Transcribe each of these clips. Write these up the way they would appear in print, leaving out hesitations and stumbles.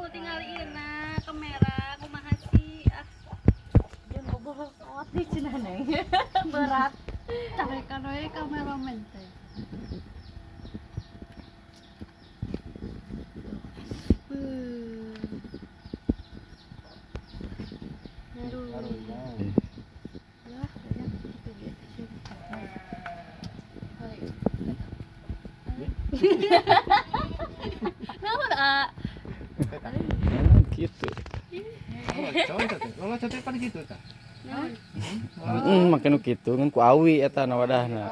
tinggaliin na kamera kumaha sih Jangan boboh awat di cenah neng. Berat. tarekan we kameramen teh. Gitu. Kalau cantik pan gitu ta. Makin gitu kan ku awi eta na wadahna.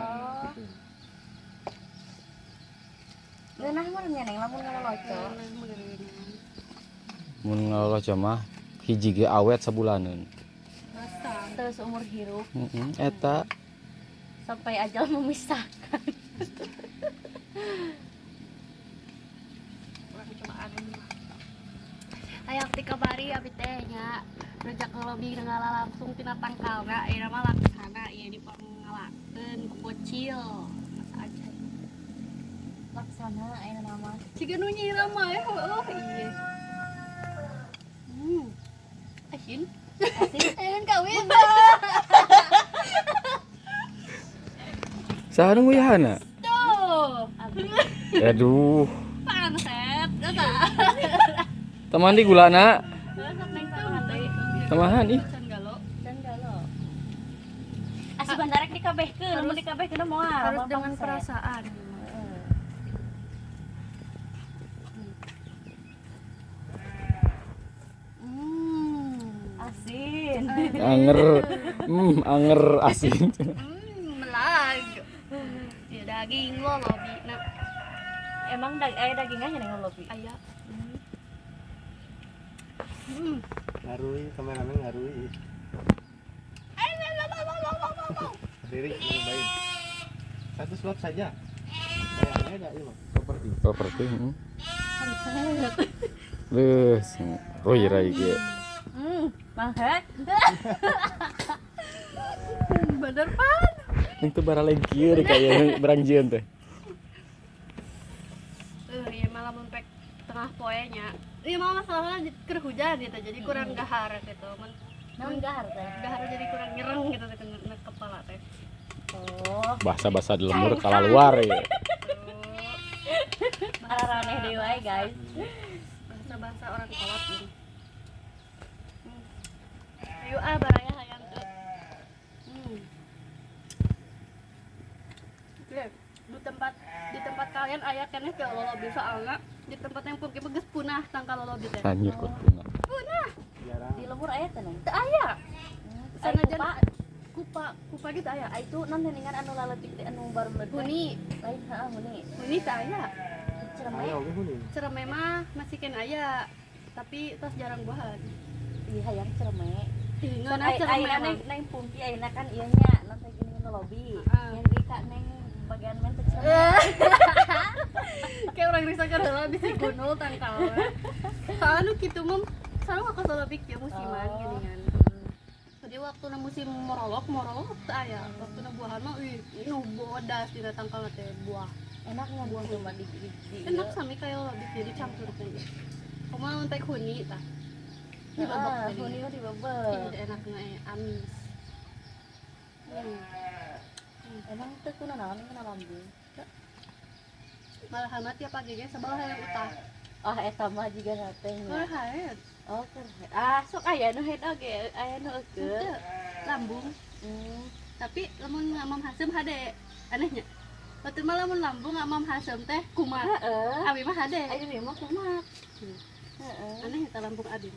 Geunah mah nyeneng lamun ngaloloco. Mun ngaloloco mah hiji ge awet sabulaneun. Teu seumur hirup Eta sampai ajal memisahkan. Ayak ti kabari abi teh nya rejak ngelobi ngala langsung tina tangkalna ayeuna mah laksana ieu dipangalakeun ku bocil mas aja Laksana aya nama. siga nu nyiram mah ya iya asin asin kawin saha nu nguyahana? tuh Aduh, panset eta teman di gulana. sok neng tamahan deui Tamahan ih. can galo Dan galau. Asup bandarek dikabehkeun, mun dikabehkeun moal. harus dengan perasaan Asin. Anger. Anger asin. melag ya daging lo lobi na Emang aya dagingnya nyeneng ngelobi. aya Ngarui kameramen ngarui. Diri baik. Satu slot saja. Bayangnya ada ini mah. Properti. Properti. Terus roy rai ge. Manghet. bener pan Ning teu bara lain kieu kaya beranjeun teh. iya malah mempek tengah poenya iya malah masalahnya keur hujan gitu jadi kurang gahar gitu Namun gahar teh. gahar jadi kurang nyereng gitu ke kepala teh Oh, Bahasa-bahasa di lemur kala luar ya. araraneh deui wae guys. bahasa-bahasa orang kolot ini ayo baraya hayang tuh Oke, di tempat kalian ayah keneh ke lolobi soalnya di tempat yang pergi beges punah tangkal lolobi teh Anjir kok punah. punah Jarang. Di lembur aya teh neng. teu aya Sana sanajan kupa gitu aya itu non neningan anu laletik teh anu baru meledak. huni Lain heeh huni. huni teu aya Cereme. Ayo ge huni. cereme mah masih ken aya tapi tos jarang buahan Ieu hayang cereme. tinggal Kan cereme ayeuna mah. neng pumpi ayeuna kan ieu nya non teh gini nu lobi. Yang di ka neng bagian men teh cereme. Kayak orang risau karena bisa gunul tangkalnya soalnya gitu mem selalu aku selalu pikir musiman gini kan jadi waktu na musim morolok tuh aya waktu na buahan mah nu bodas di tangkal teh buah Enaknya buah cuma di enak sami kayak lebih jadi campur aja kamu untuk huni tah ini babak tadi huni di iya bebek. enaknya amis Emang teh kuna naon kena lambung. malah hamat tiap pagi ge sebelah yang utah Oh eta mah jiga teh malah nya. haet Oh keren. Ah sok aya nu head oge, aya nu eukeut. lambung tapi lamun ngamam hasem hade anehnya waktu mah lamun lambung ngamam hasem teh kumat Heeh. abi mah hade Ayo mah kumat. Heeh. aneh eta lambung abi